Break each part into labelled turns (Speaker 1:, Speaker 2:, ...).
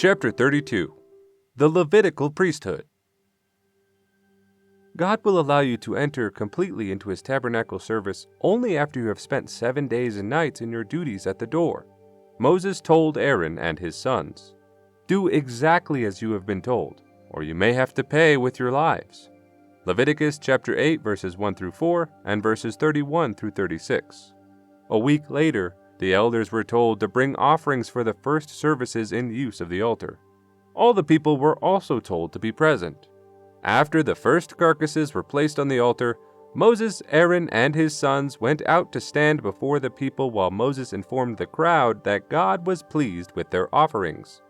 Speaker 1: Chapter 32. The Levitical Priesthood. God will allow you to enter completely into His tabernacle service only after you have spent 7 days and nights in your duties at the door. Moses told Aaron and his sons, "Do exactly as you have been told, or you may have to pay with your lives." Leviticus chapter 8 verses 1 through 4 and verses 31 through 36. A week later, the elders were told to bring offerings for the first services in use of the altar. All the people were also told to be present. After the first carcasses were placed on the altar, Moses, Aaron, and his sons went out to stand before the people while Moses informed the crowd that God was pleased with their offerings.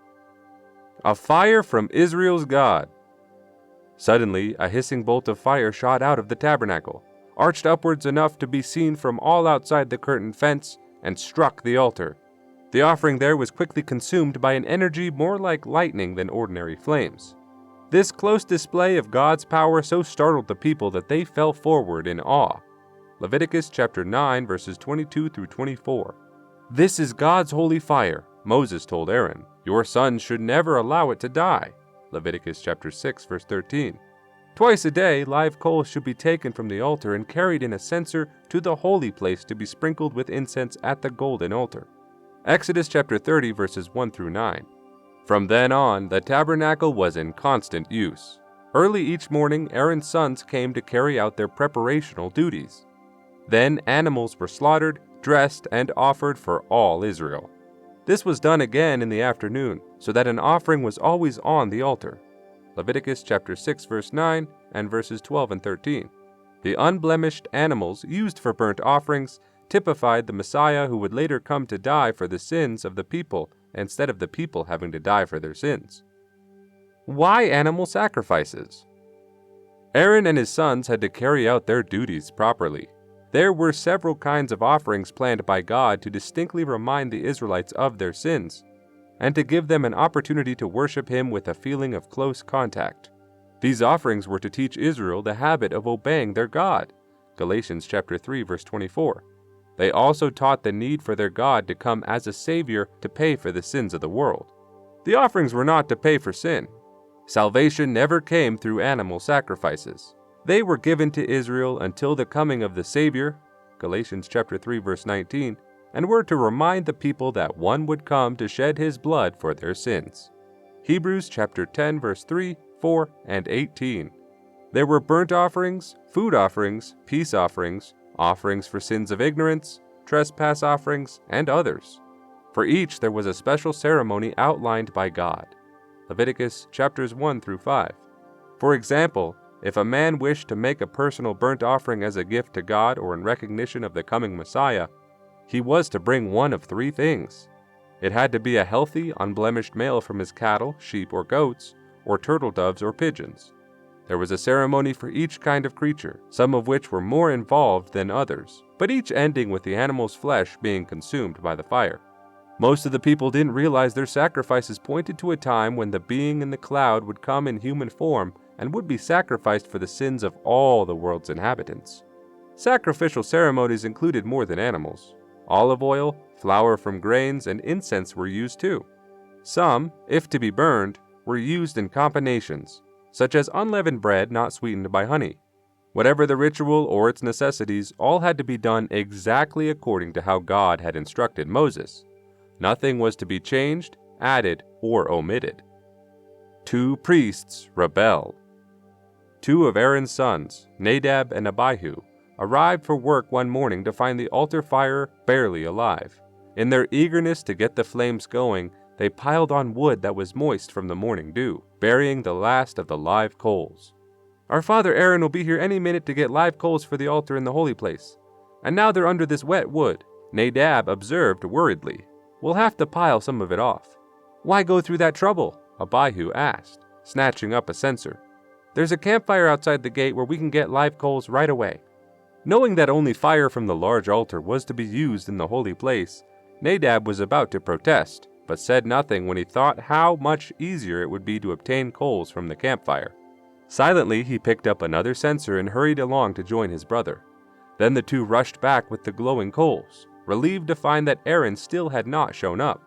Speaker 1: A fire from Israel's God. Suddenly, a hissing bolt of fire shot out of the tabernacle, arched upwards enough to be seen from all outside the curtain fence, and struck the altar. The offering there was quickly consumed by an energy more like lightning than ordinary flames. This close display of God's power so startled the people that they fell forward in awe. Leviticus chapter 9 verses 22 through 24. "This is God's holy fire," Moses told Aaron. "Your sons should never allow it to die." Leviticus chapter 6 verse 13. Twice a day, live coals should be taken from the altar and carried in a censer to the holy place to be sprinkled with incense at the golden altar. Exodus chapter 30 verses 1 through 9. From then on, the tabernacle was in constant use. Early each morning, Aaron's sons came to carry out their preparational duties. Then animals were slaughtered, dressed, and offered for all Israel. This was done again in the afternoon, so that an offering was always on the altar. Leviticus chapter 6 verse 9 and verses 12 and 13. The unblemished animals used for burnt offerings typified the Messiah who would later come to die for the sins of the people instead of the people having to die for their sins. Why animal sacrifices? Aaron and his sons had to carry out their duties properly. There were several kinds of offerings planned by God to distinctly remind the Israelites of their sins, and to give them an opportunity to worship Him with a feeling of close contact. These offerings were to teach Israel the habit of obeying their God. Galatians chapter 3 verse 24. They also taught the need for their God to come as a Savior to pay for the sins of the world. The offerings were not to pay for sin. Salvation never came through animal sacrifices. They were given to Israel until the coming of the Savior, Galatians chapter 3 verse 19, and were to remind the people that one would come to shed His blood for their sins. Hebrews chapter 10 verse 3, 4, and 18. There were burnt offerings, food offerings, peace offerings, offerings for sins of ignorance, trespass offerings, and others. For each there was a special ceremony outlined by God. Leviticus chapters 1 through 5. For example, if a man wished to make a personal burnt offering as a gift to God or in recognition of the coming Messiah, he was to bring one of 3 things. It had to be a healthy, unblemished male from his cattle, sheep, or goats, or turtle doves or pigeons. There was a ceremony for each kind of creature, some of which were more involved than others, but each ending with the animal's flesh being consumed by the fire. Most of the people didn't realize their sacrifices pointed to a time when the being in the cloud would come in human form and would be sacrificed for the sins of all the world's inhabitants. Sacrificial ceremonies included more than animals. Olive oil, flour from grains, and incense were used too. Some, if to be burned, were used in combinations, such as unleavened bread not sweetened by honey. Whatever the ritual or its necessities, all had to be done exactly according to how God had instructed Moses. Nothing was to be changed, added, or omitted. 2 priests rebelled. 2 of Aaron's sons, Nadab and Abihu, arrived for work one morning to find the altar fire barely alive. In their eagerness to get the flames going, they piled on wood that was moist from the morning dew, burying the last of the live coals. "Our father Aaron will be here any minute to get live coals for the altar in the holy place. And now they're under this wet wood," Nadab observed worriedly. "We'll have to pile some of it off." "Why go through that trouble?" Abihu asked, snatching up a censer. "There's a campfire outside the gate where we can get live coals right away." Knowing that only fire from the large altar was to be used in the holy place, Nadab was about to protest, but said nothing when he thought how much easier it would be to obtain coals from the campfire. Silently, he picked up another censer and hurried along to join his brother. Then the 2 rushed back with the glowing coals, relieved to find that Aaron still had not shown up.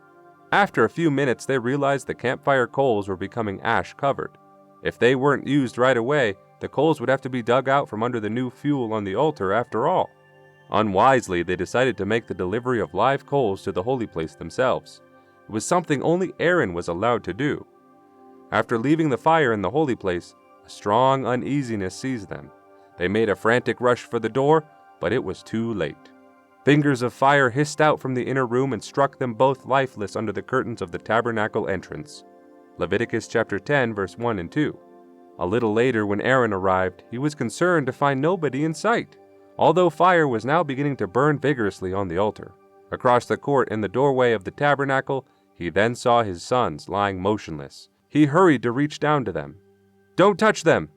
Speaker 1: After a few minutes, they realized the campfire coals were becoming ash-covered. If they weren't used right away, the coals would have to be dug out from under the new fuel on the altar after all. Unwisely, they decided to make the delivery of live coals to the holy place themselves. It was something only Aaron was allowed to do. After leaving the fire in the holy place, a strong uneasiness seized them. They made a frantic rush for the door, but it was too late. Fingers of fire hissed out from the inner room and struck them both lifeless under the curtains of the tabernacle entrance. Leviticus chapter 10, verse 1 and 2. A little later, when Aaron arrived, he was concerned to find nobody in sight, although fire was now beginning to burn vigorously on the altar. Across the court in the doorway of the tabernacle, he then saw his sons lying motionless. He hurried to reach down to them. "Don't touch them!"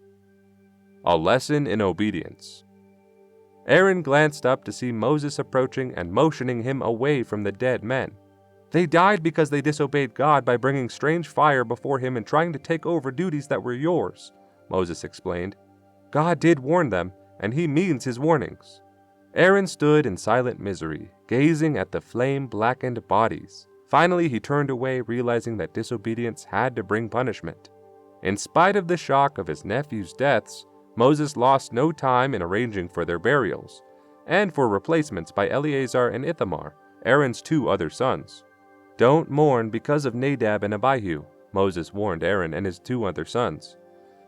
Speaker 1: A lesson in obedience. Aaron glanced up to see Moses approaching and motioning him away from the dead men. "They died because they disobeyed God by bringing strange fire before him and trying to take over duties that were yours," Moses explained. "God did warn them, and he means his warnings." Aaron stood in silent misery, gazing at the flame-blackened bodies. Finally, he turned away, realizing that disobedience had to bring punishment. In spite of the shock of his nephew's deaths, Moses lost no time in arranging for their burials, and for replacements by Eleazar and Ithamar, Aaron's 2 other sons. "Don't mourn because of Nadab and Abihu," Moses warned Aaron and his 2 other sons.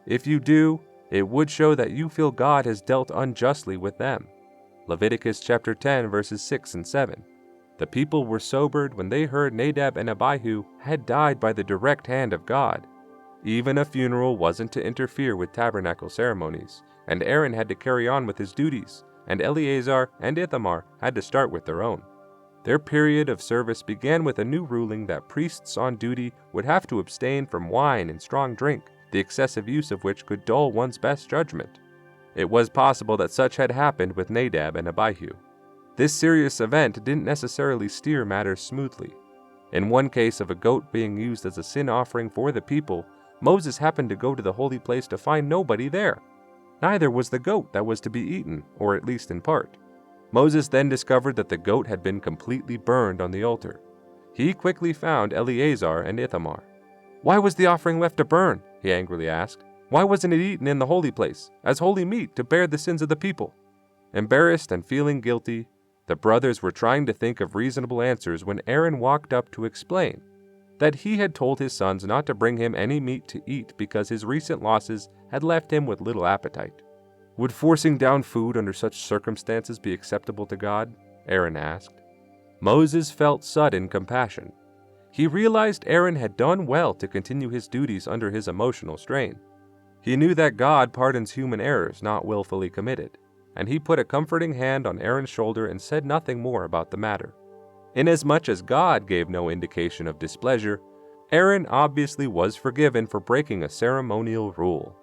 Speaker 1: "If you do, it would show that you feel God has dealt unjustly with them." Leviticus chapter 10, verses 6 and 7. The people were sobered when they heard Nadab and Abihu had died by the direct hand of God. Even a funeral wasn't to interfere with tabernacle ceremonies, and Aaron had to carry on with his duties, and Eleazar and Ithamar had to start with their own. Their period of service began with a new ruling that priests on duty would have to abstain from wine and strong drink, the excessive use of which could dull one's best judgment. It was possible that such had happened with Nadab and Abihu. This serious event didn't necessarily steer matters smoothly. In one case of a goat being used as a sin offering for the people, Moses happened to go to the holy place to find nobody there. Neither was the goat that was to be eaten, or at least in part. Moses then discovered that the goat had been completely burned on the altar. He quickly found Eleazar and Ithamar. "Why was the offering left to burn?" he angrily asked. "Why wasn't it eaten in the holy place, as holy meat to bear the sins of the people?" Embarrassed and feeling guilty, the brothers were trying to think of reasonable answers when Aaron walked up to explain that he had told his sons not to bring him any meat to eat because his recent losses had left him with little appetite. "Would forcing down food under such circumstances be acceptable to God?" Aaron asked. Moses felt sudden compassion. He realized Aaron had done well to continue his duties under his emotional strain. He knew that God pardons human errors not willfully committed, and he put a comforting hand on Aaron's shoulder and said nothing more about the matter. Inasmuch as God gave no indication of displeasure, Aaron obviously was forgiven for breaking a ceremonial rule.